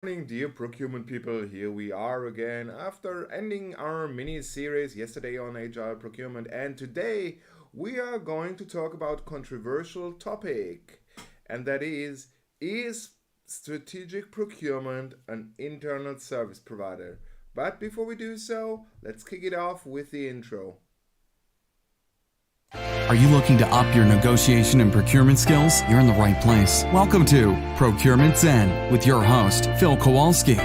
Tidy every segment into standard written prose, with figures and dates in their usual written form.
Morning, dear procurement people. Here we are again after ending our mini series yesterday on agile procurement, and today we are going to talk about controversial topic, and that is strategic procurement an internal service provider? But before we do so, let's kick it off with the intro. Are you looking to up your negotiation and procurement skills? You're in the right place. Welcome to Procurement Zen with your host, Phil Kowalski.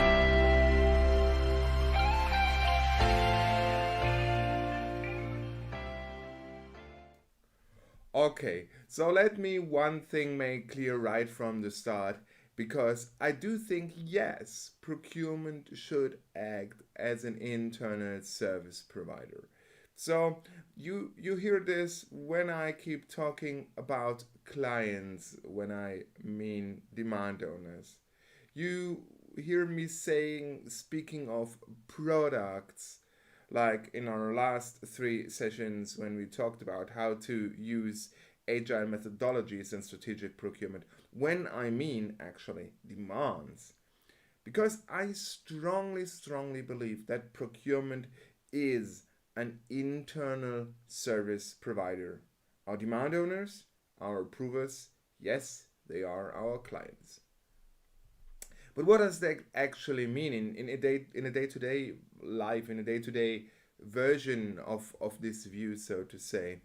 Okay, so let me one thing make clear right from the start, because I do think yes, procurement should act as an internal service provider. So you hear this when I keep talking about clients, when I mean demand owners. You hear me speaking of products, like in our last three sessions when we talked about how to use agile methodologies and strategic procurement, when I mean actually demands. Because I strongly believe that procurement is an internal service provider. Our demand owners, our approvers, yes, they are our clients. But what does that actually mean in a day-to-day life, in a day-to-day version of this view, so to say?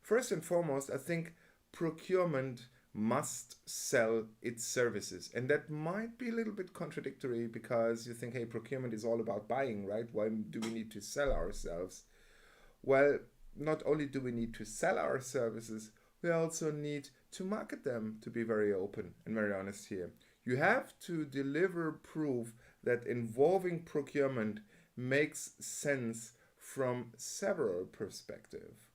First and foremost, I think procurement must sell its services. And that might be a little bit contradictory, because you think, hey, procurement is all about buying, right? Why do we need to sell ourselves? Well, not only do we need to sell our services, we also need to market them, to be very open and very honest here. You have to deliver proof that involving procurement makes sense from several perspectives.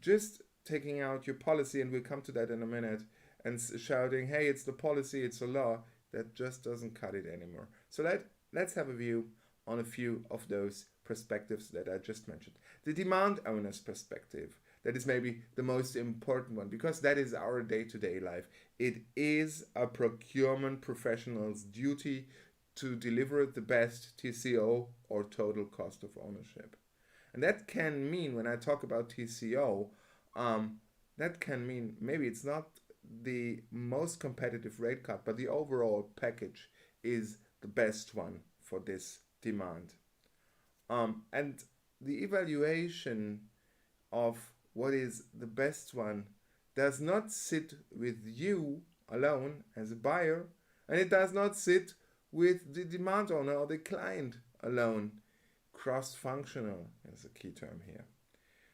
Just taking out your policy, and we'll come to that in a minute, and shouting, hey, it's the policy, it's a law, that just doesn't cut it anymore. So let's have a view on a few of those perspectives that I just mentioned. The demand owner's perspective, that is maybe the most important one, because that is our day-to-day life. It is a procurement professional's duty to deliver the best TCO, or total cost of ownership. And that can mean, when I talk about TCO, that can mean maybe it's not the most competitive rate card, but the overall package is the best one for this demand. And the evaluation of what is the best one does not sit with you alone as a buyer, and it does not sit with the demand owner or the client alone. Cross-functional is a key term here.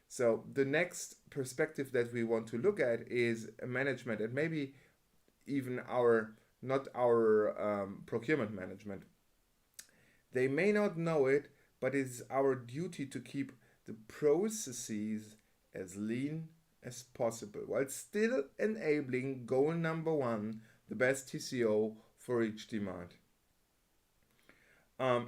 So the next perspective that we want to look at is management, and maybe even not our procurement management. They may not know it, but it is our duty to keep the processes as lean as possible, while still enabling goal number one, the best TCO for each demand,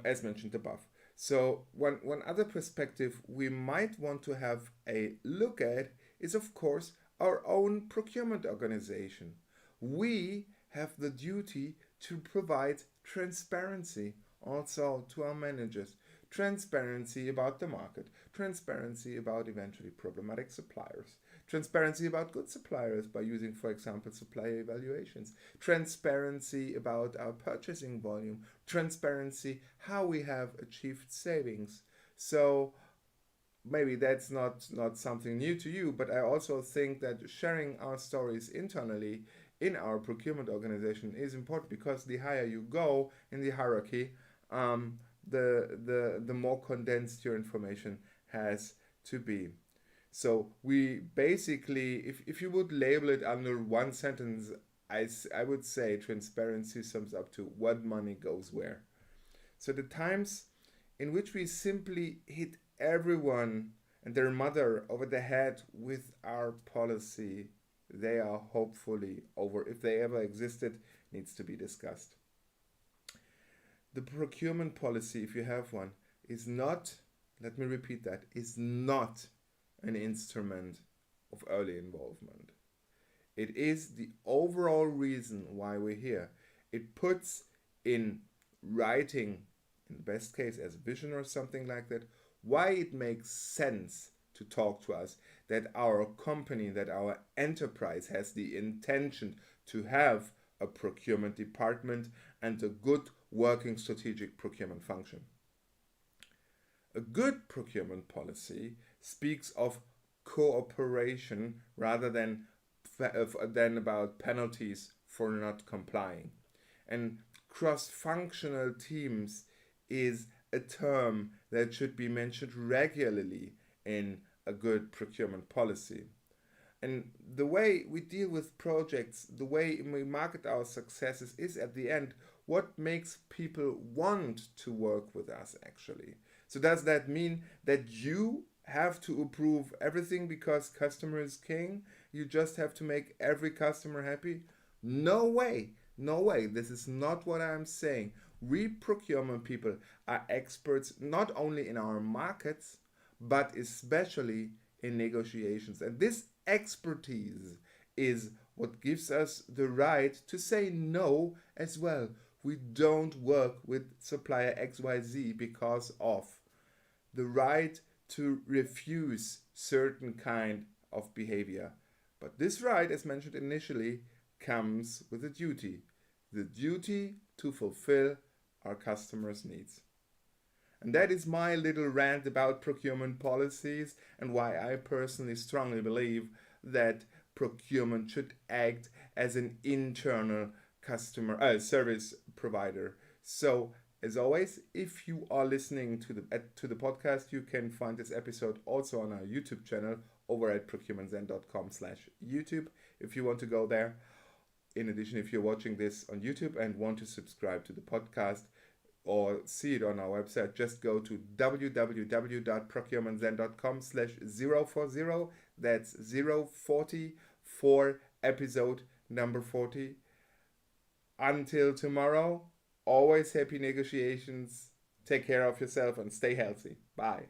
as mentioned above. So one other perspective we might want to have a look at is, of course, our own procurement organization. We have the duty to provide transparency also to our managers. Transparency about the market, transparency about eventually problematic suppliers, transparency about good suppliers by using, for example, supplier evaluations, transparency about our purchasing volume, transparency how we have achieved savings. So maybe that's not something new to you, but I also think that sharing our stories internally in our procurement organization is important, because the higher you go in the hierarchy, the more condensed your information has to be. So we basically, if you would label it under one sentence, I would say transparency sums up to what money goes where. So the times in which we simply hit everyone and their mother over the head with our policy, they are hopefully over. If they ever existed, needs to be discussed. The procurement policy, if you have one, is not, let me repeat that, is not an instrument of early involvement. It is the overall reason why we're here. It puts in writing, in the best case as a vision or something like that, why it makes sense to talk to us, that our company, that our enterprise has the intention to have a procurement department and a good working strategic procurement function. A good procurement policy speaks of cooperation rather than about penalties for not complying. And cross-functional teams is a term that should be mentioned regularly in a good procurement policy. And the way we deal with projects, the way we market our successes is at the end what makes people want to work with us actually. So does that mean that you have to approve everything because customer is king? You just have to make every customer happy? No way. No way. This is not what I'm saying. We procurement people are experts not only in our markets, but especially in negotiations. And this expertise is what gives us the right to say no as well. We don't work with supplier XYZ because of the right to refuse certain kind of behavior. But this right, as mentioned initially, comes with a duty. The duty to fulfill our customers' needs. And that is my little rant about procurement policies and why I personally strongly believe that procurement should act as an internal customer service provider. So, as always, if you are listening to the podcast, you can find this episode also on our YouTube channel over at ProcurementZen.com/YouTube if you want to go there. In addition, if you're watching this on YouTube and want to subscribe to the podcast or see it on our website, just go to www.ProcurementZen.com/040. That's 040 for episode number 40. Until tomorrow, always happy negotiations. Take care of yourself and stay healthy. Bye.